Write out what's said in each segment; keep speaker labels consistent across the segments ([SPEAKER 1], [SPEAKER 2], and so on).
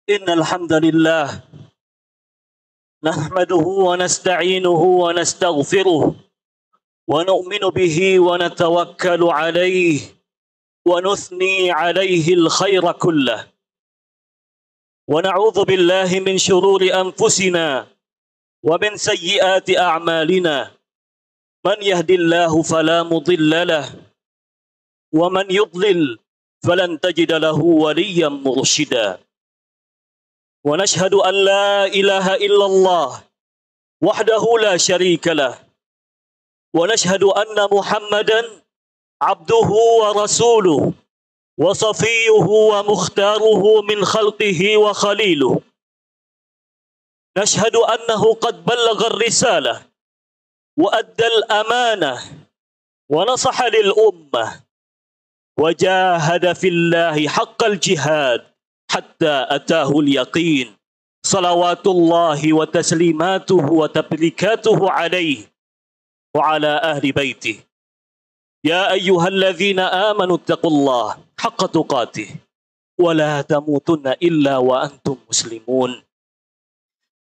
[SPEAKER 1] إن الحمد لله نحمده ونستعينه ونستغفره ونؤمن به ونتوكل عليه ونثني عليه الخير كله ونعوذ بالله من شرور أنفسنا ومن سيئات أعمالنا من يهد الله فلا مضل له ومن يضلل فلن تجد له وليا مرشدا ونشهد أن لا إله إلا الله وحده لا شريك له ونشهد أن محمدا عبده ورسوله وصفيه ومختاره من خلقه وخليله نشهد أنه قد بلغ الرسالة وأدى الأمانة ونصح للأمة وجاهد في الله حق الجهاد حتى أتاه اليقين صلوات الله وتسليماته وتبريكاته عليه وعلى أهل بيته يا أيها الذين آمنوا اتقوا الله حق تقاته ولا تموتن إلا وأنتم مسلمون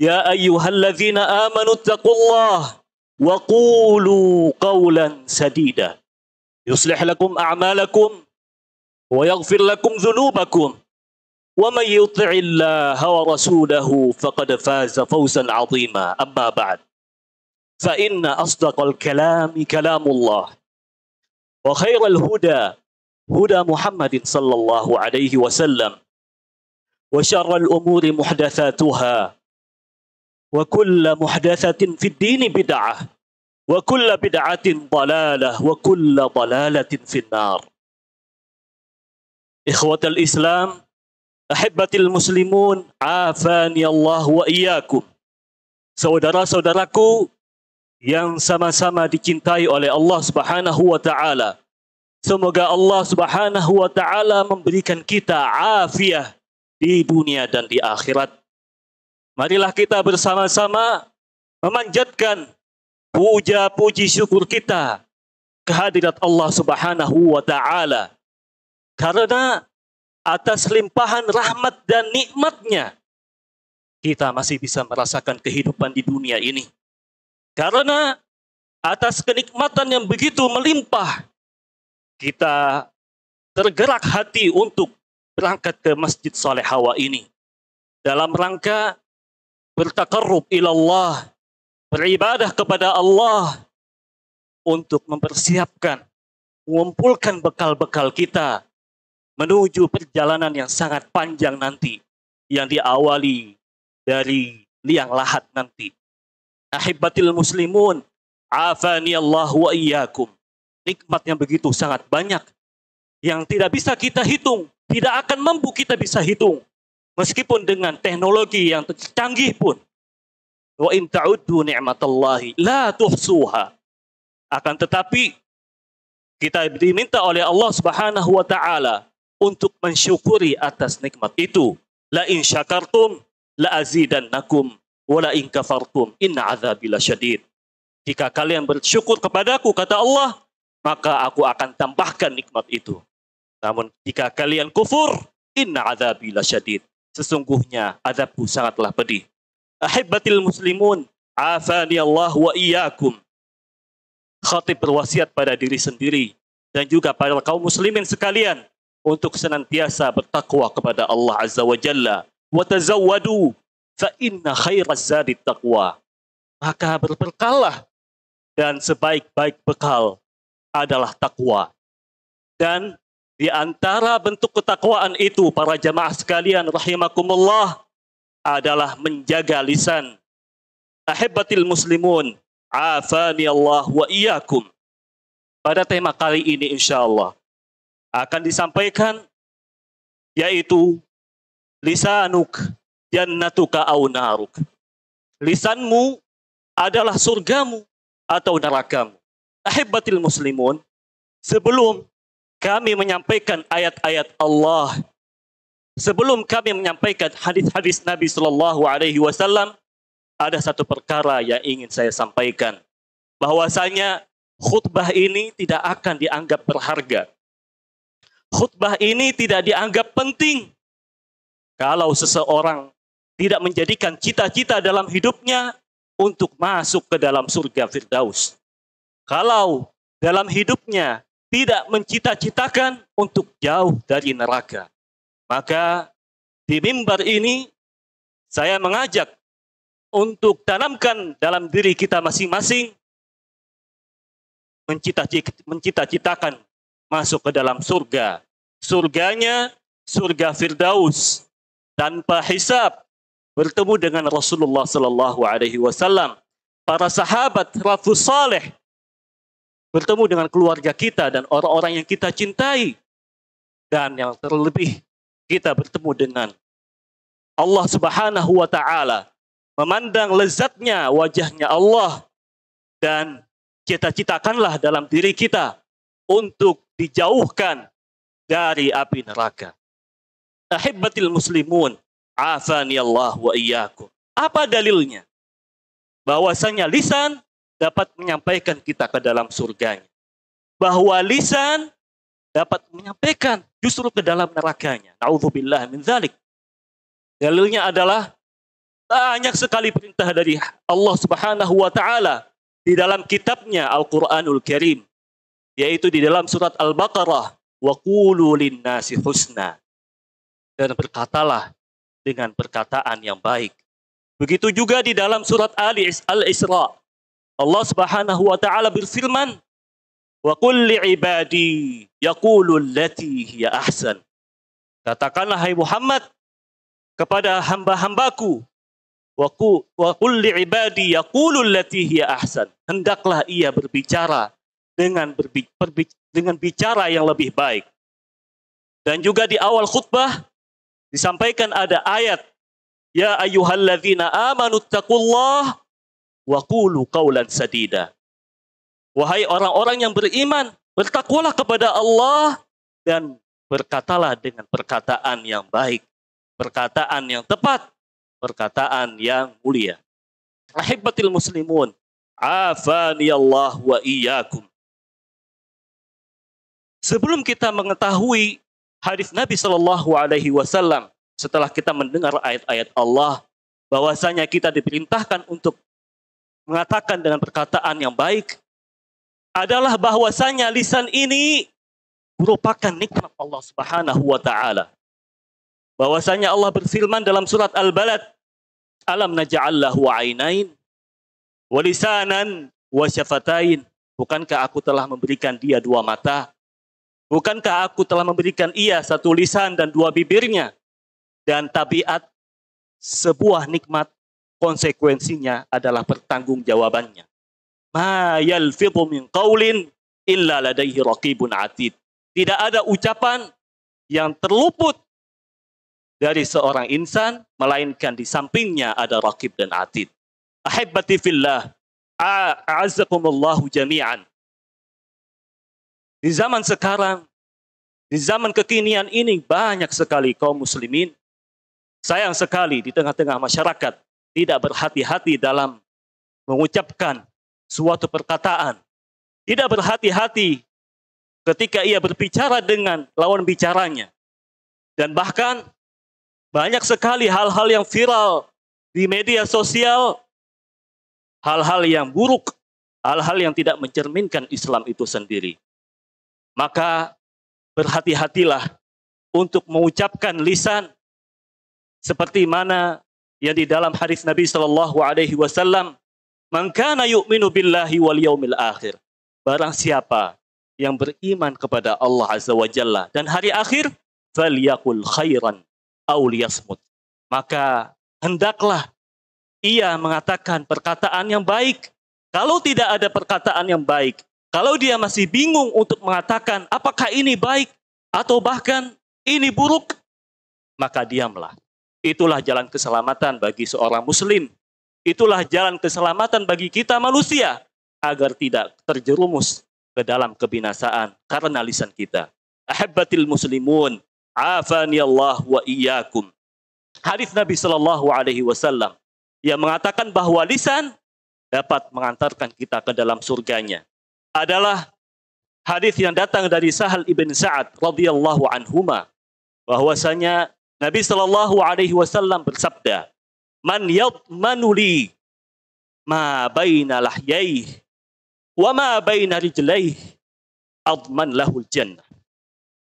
[SPEAKER 1] يا أيها الذين آمنوا اتقوا الله وقولوا قولا سديدا يصلح لكم أعمالكم ويغفر لكم ذنوبكم ومن يطع الله ورسوله فقد فاز فوزا عظيما أما بعد فإن أصدق الكلام كلام الله وخير الهدى هدى محمد صلى الله عليه وسلم وشر الأمور محدثاتها وكل محدثة في الدين بدعة وكل بدعة ضلالة وكل ضلالة في النار إخوة الإسلام أحبة المسلمون عافاني الله وإياكم. Saudara-saudaraku yang sama-sama dicintai oleh Allah Subhanahu wa taala. Semoga Allah Subhanahu wa taala memberikan kita afiah di dunia dan di akhirat. Marilah kita bersama-sama memanjatkan puja-puji syukur kita kehadirat Allah Subhanahu wa taala. Karena atas limpahan rahmat dan nikmatnya kita masih bisa merasakan kehidupan di dunia ini. Karena atas kenikmatan yang begitu melimpah, kita tergerak hati untuk berangkat ke Masjid Salehawa ini dalam rangka bertaqarrub ilallah, beribadah kepada Allah untuk mempersiapkan, mengumpulkan bekal-bekal kita menuju perjalanan yang sangat panjang nanti, yang diawali dari liang lahat nanti. Ahibbatil muslimun, afani Allah wa iyyakum. Nikmat yang begitu sangat banyak, yang tidak bisa kita hitung, tidak akan mampu kita bisa hitung. Meskipun dengan teknologi yang canggih pun. Wa in ta'uddu ni'matallahi la tuhsuha. Akan tetapi, kita diminta oleh Allah Subhanahu wa taala untuk mensyukuri atas nikmat itu. La in syakartum la azidannakum wa la in kafartum inna azabi lasyadid. Jika kalian bersyukur kepadaku, kata Allah, maka aku akan tambahkan nikmat itu. Namun jika kalian kufur, inna azabi lasyadid. Sesungguhnya azabku sangatlah pedih. Ahibbatil muslimun, afani Allah wa iyyakum. Khatib berwasiat pada diri sendiri dan juga pada kaum muslimin sekalian untuk senantiasa bertakwa kepada Allah Azza wa Jalla. Wa tazawwadu fa inna khairaz zadi taqwa. Maka berbekallah, dan sebaik-baik bekal adalah takwa. Dan di antara bentuk ketakwaan itu, para jamaah sekalian rahimakumullah, adalah menjaga lisan. Ahibbatil muslimun, afani Allah wa iyyakum. Pada tema kali ini insyaallah akan disampaikan, yaitu lisanuk jannatuka au naruk. Lisanmu adalah surgamu atau nerakamu. Ahibbatil muslimun, sebelum kami menyampaikan ayat-ayat Allah, sebelum kami menyampaikan hadis-hadis Nabi Sallallahu Alaihi Wasallam, ada satu perkara yang ingin saya sampaikan, bahwasanya khutbah ini tidak akan dianggap berharga. Khutbah ini tidak dianggap penting. Kalau seseorang tidak menjadikan cita-cita dalam hidupnya untuk masuk ke dalam surga Firdaus. Kalau dalam hidupnya tidak mencita-citakan untuk jauh dari neraka. Maka di mimbar ini saya mengajak untuk tanamkan dalam diri kita masing-masing mencita-citakan masuk ke dalam surga. Surganya surga Firdaus tanpa hisab, bertemu dengan Rasulullah sallallahu alaihi wasallam, para sahabat rafus saleh, bertemu dengan keluarga kita dan orang-orang yang kita cintai, dan yang terlebih kita bertemu dengan Allah Subhanahu wa taala, memandang lezatnya wajahnya Allah, dan cita-citakanlah dalam diri kita untuk dijauhkan dari api neraka. Ahibbatil muslimun, afani Allah wa iyyakum. Apa dalilnya? Bahwasanya lisan dapat menyampaikan kita ke dalam surganya. Bahwa lisan dapat menyampaikan justru ke dalam nerakanya. Na'udzubillah min dzalik. Dalilnya adalah banyak sekali perintah dari Allah Subhanahu wa taala di dalam kitabnya Al-Qur'anul Karim, yaitu di dalam surat Al-Baqarah, wa qulu lin-nasi husna. Dan berkatalah dengan perkataan yang baik. Begitu juga di dalam surat Al-Isra, Allah Subhanahu wa taala berfirman, wa qul li'ibadi yaqulu allati hiya ahsan. Katakanlah hai Muhammad kepada hamba-hambaku, wa qul li'ibadi yaqulu allati hiya ahsan. Hendaklah ia berbicara dengan bicara yang lebih baik. Dan juga di awal khutbah disampaikan ada ayat, ya ayyuhalladzina amanu taqullah wa qulu qawlan sadida. Wahai orang-orang yang beriman, bertakwalah kepada Allah dan berkatalah dengan perkataan yang baik, perkataan yang tepat, perkataan yang mulia. Ahibbatil muslimun, afani Allah wa iyyakum. Sebelum kita mengetahui hadis Nabi Shallallahu Alaihi Wasallam, setelah kita mendengar ayat-ayat Allah, bahwasanya kita diperintahkan untuk mengatakan dengan perkataan yang baik, adalah bahwasanya lisan ini merupakan nikmat Allah Subhanahu Wa Taala. Bahwasanya Allah berfirman dalam surat Al-Balad, alam naj'al lahu ainain wa lisanan wa syafatain. Bukankah aku telah memberikan dia dua mata? Bukankah aku telah memberikan ia satu lisan dan dua bibirnya? Dan tabiat sebuah nikmat, konsekuensinya adalah pertanggungjawabannya. Ma yalfidhu min qaulin illa ladaihi raqibun atid. Tidak ada ucapan yang terluput dari seorang insan, melainkan di sampingnya ada raqib dan atid. Ahibbati fillah, a'azzakumullahu jami'an. Di zaman sekarang, di zaman kekinian ini, banyak sekali kaum muslimin, sayang sekali di tengah-tengah masyarakat, tidak berhati-hati dalam mengucapkan suatu perkataan. Tidak berhati-hati ketika ia berbicara dengan lawan bicaranya. Dan bahkan banyak sekali hal-hal yang viral di media sosial, hal-hal yang buruk, hal-hal yang tidak mencerminkan Islam itu sendiri. Maka berhati-hatilah untuk mengucapkan lisan seperti mana yang di dalam hadis Nabi Shallallahu Alaihi Wasallam, man kana yu'minu billahi wal yaumil akhir. Barang siapa yang beriman kepada Allah Azza wa Jalla dan hari akhir, falyaqul khairan aw liyasmut. Maka hendaklah ia mengatakan perkataan yang baik. Kalau tidak ada perkataan yang baik, kalau dia masih bingung untuk mengatakan apakah ini baik atau bahkan ini buruk, maka diamlah. Itulah jalan keselamatan bagi seorang muslim. Itulah jalan keselamatan bagi kita manusia agar tidak terjerumus ke dalam kebinasaan karena lisan kita. Ahibbatil muslimun, afani Allah wa iyyakum. Hadis Nabi Shallallahu Alaihi Wasallam yang mengatakan bahwa lisan dapat mengantarkan kita ke dalam surganya adalah hadis yang datang dari Sahal ibn Sa'ad radhiyallahu anhuma, bahwasanya Nabi Shallallahu Alaihi Wasallam bersabda, "Man yadmanu li ma baina lahyaihi wa ma baina rijlaihi adman lahul jannah."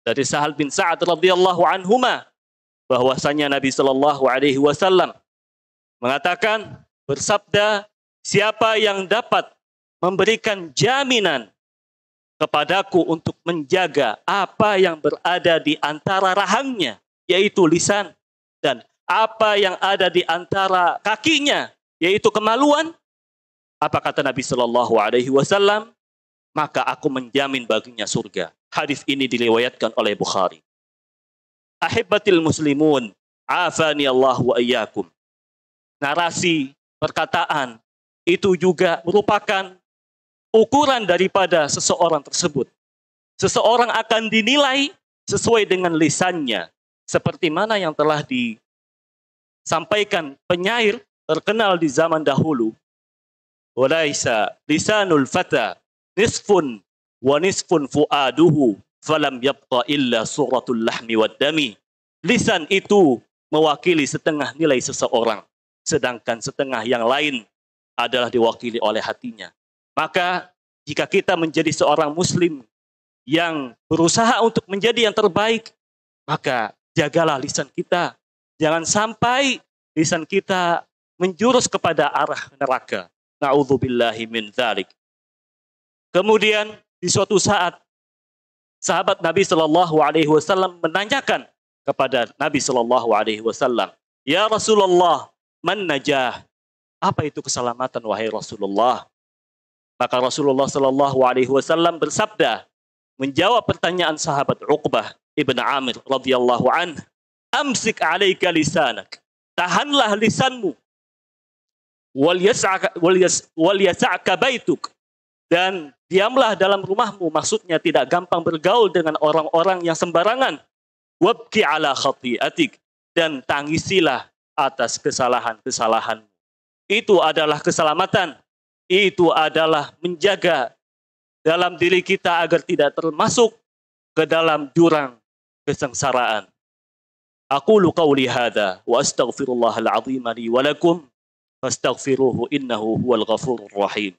[SPEAKER 1] Dari Sahal bin Sa'ad radhiyallahu anhuma, bahwasanya Nabi Shallallahu Alaihi Wasallam mengatakan, bersabda, siapa yang dapat memberikan jaminan kepadaku untuk menjaga apa yang berada di antara rahangnya, yaitu lisan, dan apa yang ada di antara kakinya, yaitu kemaluan. Apa kata Nabi Shallallahu Alaihi Wasallam? Maka aku menjamin baginya surga. Hadis ini diriwayatkan oleh Bukhari. Ahibbatil muslimun, afani Allah wa iyyakum. Narasi, perkataan, itu juga merupakan ukuran daripada seseorang tersebut. Seseorang akan dinilai sesuai dengan lisannya. Seperti mana yang telah disampaikan penyair terkenal di zaman dahulu. Walaisa lisanul fata nisfun wa nisfun fuaduhu falam yabqa illa suratul lahmi wad dami. Lisan itu mewakili setengah nilai seseorang, sedangkan setengah yang lain adalah diwakili oleh hatinya. Maka jika kita menjadi seorang muslim yang berusaha untuk menjadi yang terbaik, maka jagalah lisan kita. Jangan sampai lisan kita menjurus kepada arah neraka. Na'udzubillahi min dzalik. Kemudian di suatu saat sahabat Nabi Shallallahu Alaihi Wasallam menanyakan kepada Nabi Shallallahu Alaihi Wasallam, "Ya Rasulullah, man najah?" Apa itu keselamatan wahai Rasulullah? Maka Rasulullah Shallallahu Alaihi Wasallam bersabda, menjawab pertanyaan sahabat Uqbah ibn Amir radhiyallahu anh, "Amsik alaika lisanak." Tahanlah lisanmu. Wal yas'aka baituk. Dan diamlah dalam rumahmu. Maksudnya tidak gampang bergaul dengan orang-orang yang sembarangan. Wabki ala khati'atik. Dan tangisilah atas kesalahan-kesalahanmu. Itu adalah keselamatan. Itu adalah menjaga dalam diri kita agar tidak termasuk ke dalam jurang kesengsaraan. Aqulu qawli hadza wa astaghfirullahal azim li wa lakum fastaghfiruhu innahu huwal ghafurur rahim.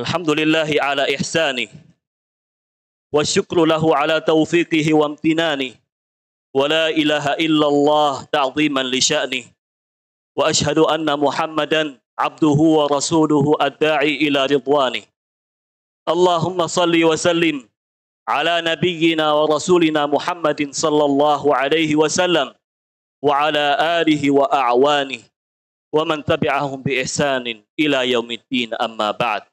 [SPEAKER 1] Alhamdulillahi ala ihsanih. والشكر له على توفيقه وامتنانه ولا إله إلا الله تعظيما لشأنه وأشهد أن محمدا عبده ورسوله الداعي إلى رضوانه اللهم صل وسلم على نبينا ورسولنا محمد صلى الله عليه وسلم وعلى آله وأعوانه ومن تبعهم بإحسان إلى يوم الدين أما بعد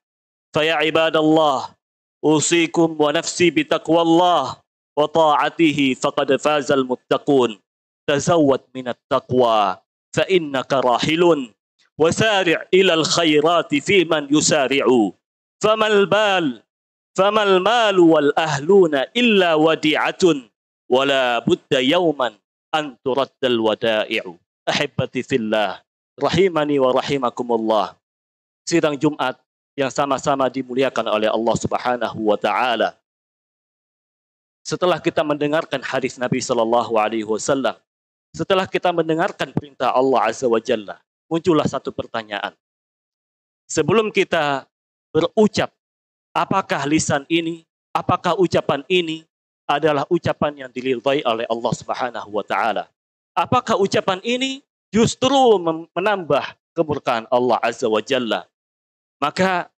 [SPEAKER 1] فيا عباد الله أوصيكم ونفسي بتقوى الله وطاعته فقد فاز المتقون تزود من التقوى فإنك راحل وسارع إلى الخيرات في من يسارع فما المال والأهلون إلا وديعة ولا بد يوما أن ترد الودائع أحبتي في الله رحمني ورحمكم الله. Sidang Jumat yang sama-sama dimuliakan oleh Allah Subhanahu wa taala. Setelah kita mendengarkan hadis Nabi Shallallahu Alaihi Wasallam, setelah kita mendengarkan perintah Allah Azza wa Jalla, muncullah satu pertanyaan. Sebelum kita berucap, apakah lisan ini, apakah ucapan ini adalah ucapan yang diridhai oleh Allah Subhanahu wa taala? Apakah ucapan ini justru menambah kemurkaan Allah Azza wa Jalla? Maka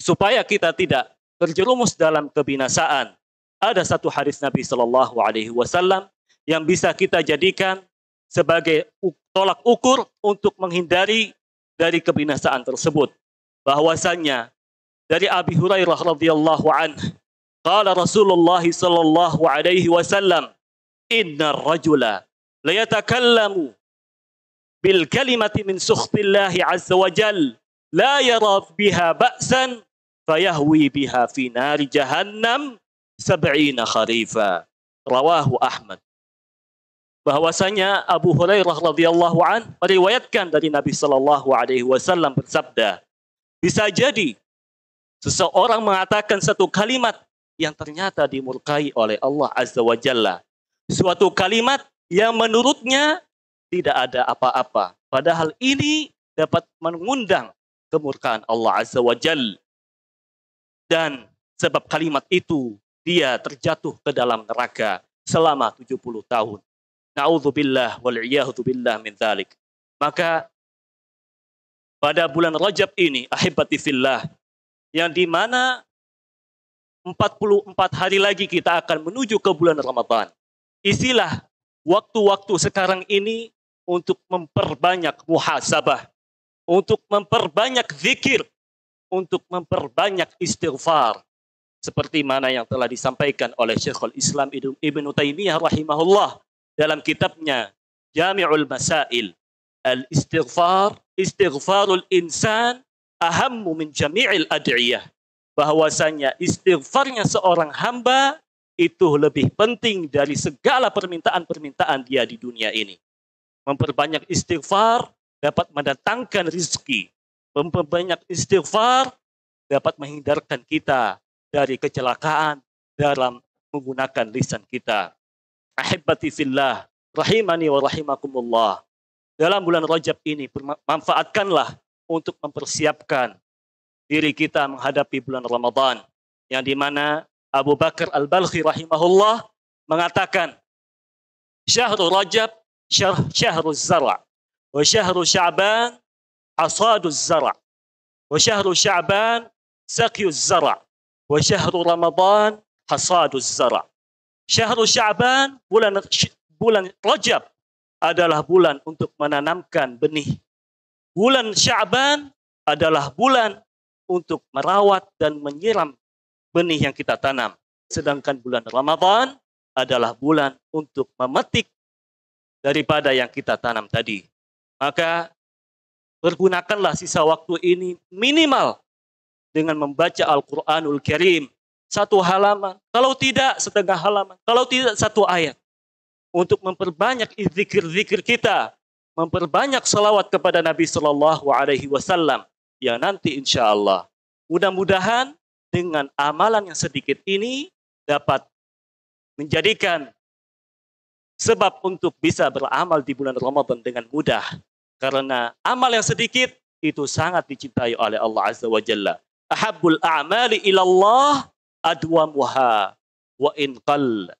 [SPEAKER 1] supaya kita tidak terjerumus dalam kebinasaan, ada satu hadis Nabi Shallallahu Alaihi Wasallam yang bisa kita jadikan sebagai tolak ukur untuk menghindari dari kebinasaan tersebut. Bahwasannya dari Abi Hurairah radhiyallahu anhu, qala Rasulullah sallallahu alaihi wasallam, "Innar rajula la yatakallamu bil kalimati min sukhtillahi azza wa jalla la yara biha ba'san fayahwi biha fi nari jahannam 70 kharifa." Rawahu Ahmad. bahwasanya Abu Hurairah radhiyallahu an meriwayatkan dari Nabi sallallahu alaihi wasallam bersabda, bisa jadi seseorang mengatakan satu kalimat yang ternyata dimurkai oleh Allah Azza wa Jalla. Suatu kalimat yang menurutnya tidak ada apa-apa. Padahal ini dapat mengundang kemurkaan Allah Azza wa Jalla. Dan sebab kalimat itu dia terjatuh ke dalam neraka selama 70 tahun. Na'udzubillah wal'iyahudzubillah min dzalik. Maka pada bulan Rajab ini, ahibati fillah, yang dimana 44 hari lagi kita akan menuju ke bulan Ramadan. Isilah waktu-waktu sekarang ini untuk memperbanyak muhasabah, untuk memperbanyak zikir, untuk memperbanyak istighfar. Seperti mana yang telah disampaikan oleh Syekhul Islam Ibnu Taimiyah rahimahullah dalam kitabnya Jami'ul Masail. Al-istighfar, istighfarul insan ahammu min jami'il ad'iyah. Bahwasanya istighfarnya seorang hamba itu lebih penting dari segala permintaan-permintaan dia di dunia ini. Memperbanyak istighfar dapat mendatangkan rizki. Memperbanyak istighfar dapat menghindarkan kita dari kecelakaan dalam menggunakan lisan kita. Ahibati fillah, rahimani wa rahimakumullah. Dalam bulan Rajab ini, manfaatkanlah untuk mempersiapkan diri kita menghadapi bulan Ramadan. Yang dimana Abu Bakar Al-Balkhi rahimahullah mengatakan, Syahrul Rajab, syahrul zara', wa syahrul Sya'ban, asaduz zara', wa syahrul Sya'ban, saqiyuz zara', wa syahrul Ramadan, hasaduz zara'. Syahrul Sya'ban, bulan Rajab, adalah bulan untuk menanamkan benih. Bulan Sya'ban adalah bulan untuk merawat dan menyiram benih yang kita tanam. Sedangkan bulan Ramadan adalah bulan untuk memetik daripada yang kita tanam tadi. Maka pergunakanlah sisa waktu ini minimal dengan membaca Al-Quranul Karim. 1 halaman, kalau tidak setengah halaman, kalau tidak 1 ayat. Untuk memperbanyak zikir-zikir kita, memperbanyak salawat kepada Nabi Sallallahu Alaihi Wasallam, yang nanti insya Allah mudah-mudahan dengan amalan yang sedikit ini dapat menjadikan sebab untuk bisa beramal di bulan Ramadan dengan mudah. Karena amal yang sedikit itu sangat dicintai oleh Allah Azza wa Jalla. Ahabbul a'mali ilallah adwamuha wa in qall.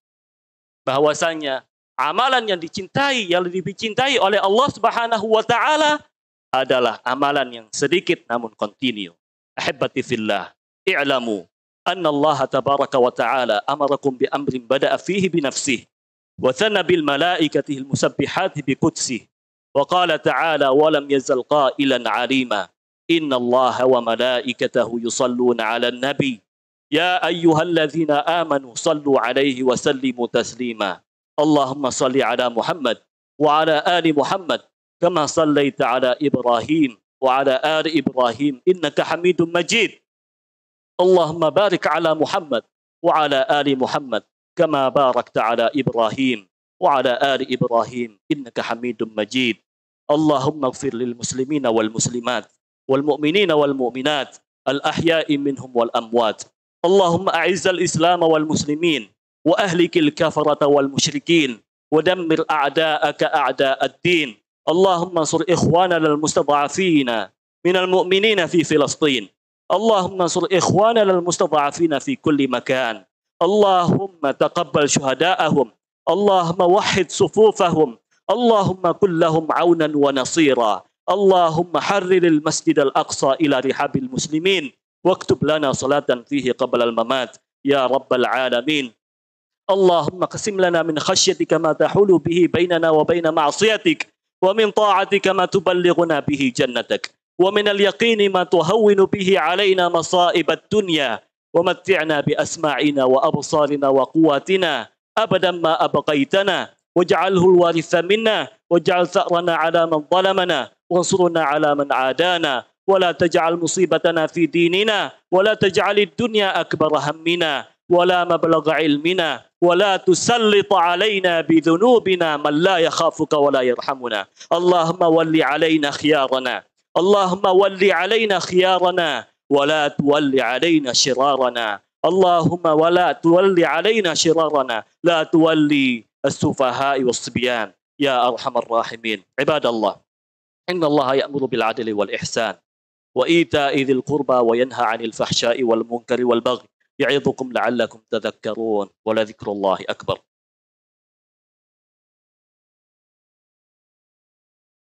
[SPEAKER 1] Bahwasanya amalan yang dicintai, yang lebih dicintai oleh Allah Subhanahu wa taala adalah amalan yang sedikit namun kontinu. Ahibati fillah, i'lamu anna Allah tabaraka wa ta'ala amarakum bi amrin bada'a fihi bi nafsihi wa thana bil malaikatihi al musabbihati bi qudsihi wa qala ta'ala wa lam yazal qailan 'alima inna Allah wa malaikatahu yusalluna 'alan nabi ya ayyuhalladzina amanu sallu 'alaihi wa sallimu taslima. Allahumma salli ala Muhammad wa ala ali Muhammad kama sallaita ala Ibrahim wa ala ali Ibrahim innaka Hamidum Majid. Allahumma barik ala Muhammad wa ala ali Muhammad kama barakta ala Ibrahim wa ala ali Ibrahim innaka Hamidum Majid. Allahumma ighfir lil muslimina wal muslimat wal mu'minina wal mu'minat al ahya'i minhum wal amwat. Allahumma a'izzal Islam wal muslimin وأهلك الكفرة والمشركين ودمر أعداءك أعداء الدين. اللهم انصر إخواننا المستضعفين من المؤمنين في فلسطين. اللهم انصر إخواننا المستضعفين في كل مكان. اللهم تقبل شهداءهم. اللهم وحد صفوفهم. اللهم كن لهم عونا ونصيرا. اللهم حرر المسجد الأقصى إلى رحاب المسلمين واكتب لنا صلاة فيه قبل الممات يا رب العالمين. اللهم اقسم لنا من خشيتك ما تحول به بيننا وبين معصيتك ومن طاعتك ما تبلغنا به جنتك ومن اليقين ما تهون به علينا مصائب الدنيا ومتعنا بأسماعنا وأبصارنا وقواتنا أبدا ما أبقيتنا واجعله الوارث منا واجعل ثأرنا على من ظلمنا وانصرنا على من عادانا ولا تجعل مصيبتنا في ديننا ولا تجعل الدنيا أكبر همنا ولا مبلغ علمنا ولا تسلط علينا بذنوبنا من لا يخافك ولا يرحمنا. اللهم ول علينا خيارنا، اللهم ول علينا خيارنا ولا تول علينا شرارنا. اللهم ولا تولي علينا شرارنا، لا تولي السفهاء والصبيان يا أرحم الراحمين. عباد الله، إن الله يأمر بالعدل والإحسان وإيتاء ذي القربى وينهى عن الفحشاء والمنكر والبغي يعظكم لعلكم تذكرون، ولذكر الله أكبر.